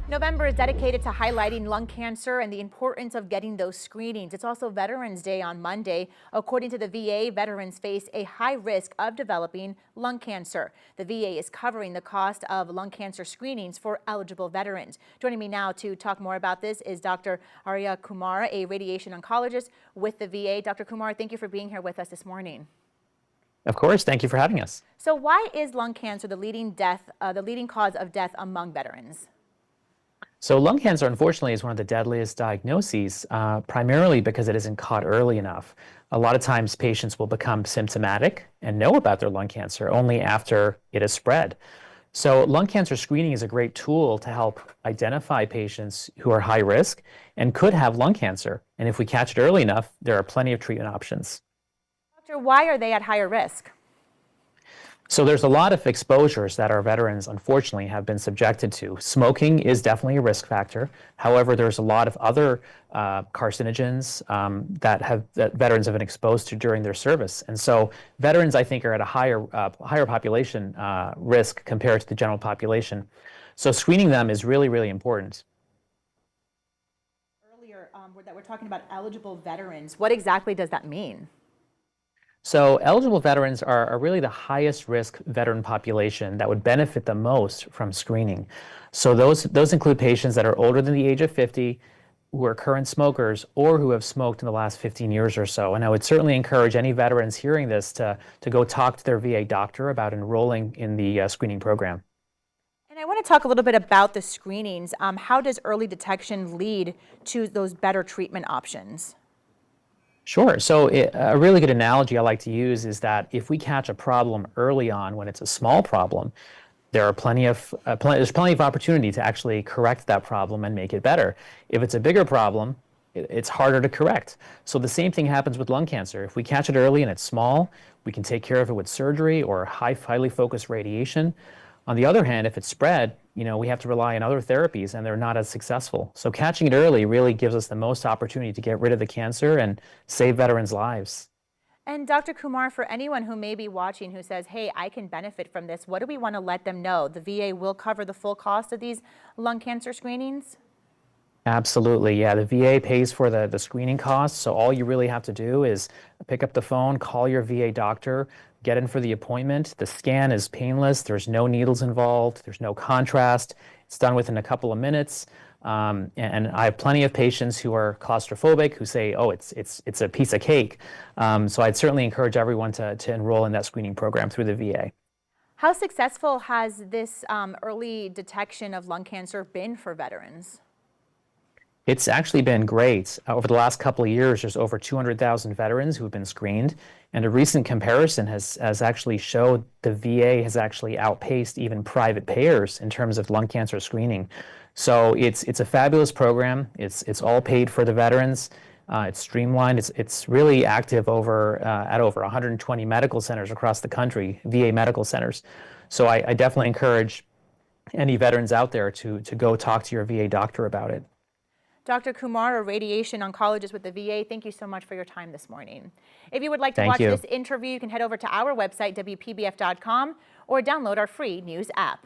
November is dedicated to highlighting lung cancer and the importance of getting those screenings. It's also Veterans Day on Monday. According to the VA, veterans face a high risk of developing lung cancer. The VA is covering the cost of lung cancer screenings for eligible veterans. Joining me now to talk more about this is Dr. Arya Kumar, a radiation oncologist with the VA. Dr. Kumar, thank you for being here with us this morning. Of course, thank you for having us. So why is lung cancer the leading cause of death among veterans? So lung cancer, unfortunately, is one of the deadliest diagnoses, primarily because it isn't caught early enough. A lot of times patients will become symptomatic and know about their lung cancer only after it has spread. So lung cancer screening is a great tool to help identify patients who are high risk and could have lung cancer. And if we catch it early enough, there are plenty of treatment options. Doctor, why are they at higher risk? So there's a lot of exposures that our veterans, unfortunately, have been subjected to. Smoking is definitely a risk factor. However, there's a lot of other carcinogens that veterans have been exposed to during their service. And so veterans, I think, are at a higher population risk compared to the general population. So screening them is really, really important. Earlier, that we're talking about eligible veterans. What exactly does that mean? So eligible veterans are really the highest risk veteran population that would benefit the most from screening. So those include patients that are older than the age of 50, who are current smokers, or who have smoked in the last 15 years or so. And I would certainly encourage any veterans hearing this to go talk to their VA doctor about enrolling in the screening program. And I want to talk a little bit about the screenings. How does early detection lead to those better treatment options? Sure. So a really good analogy I like to use is that if we catch a problem early on when it's a small problem, there's plenty of opportunity to actually correct that problem and make it better. If it's a bigger problem, it's harder to correct. So the same thing happens with lung cancer. If we catch it early and it's small, we can take care of it with surgery or highly focused radiation. On the other hand, if it's spread, we have to rely on other therapies and they're not as successful. So catching it early really gives us the most opportunity to get rid of the cancer and save veterans' lives. And Dr. Kumar, for anyone who may be watching who says, hey, I can benefit from this, what do we want to let them know? The VA will cover the full cost of these lung cancer screenings? Absolutely, yeah. The VA pays for the screening costs, so all you really have to do is pick up the phone, call your VA doctor, get in for the appointment. The scan is painless. There's no needles involved. There's no contrast. It's done within a couple of minutes. And I have plenty of patients who are claustrophobic who say, oh, it's a piece of cake. So I'd certainly encourage everyone to enroll in that screening program through the VA. How successful has this early detection of lung cancer been for veterans? It's actually been great. Over the last couple of years, there's over 200,000 veterans who have been screened, and a recent comparison has actually showed the VA has actually outpaced even private payers in terms of lung cancer screening. So it's a fabulous program. It's all paid for the veterans. It's streamlined. It's really active at over 120 medical centers across the country, VA medical centers. So I definitely encourage any veterans out there to go talk to your VA doctor about it. Dr. Kumar, a radiation oncologist with the VA, thank you so much for your time this morning. If you would like to watch this interview, you can head over to our website, WPBF.com, or download our free news app.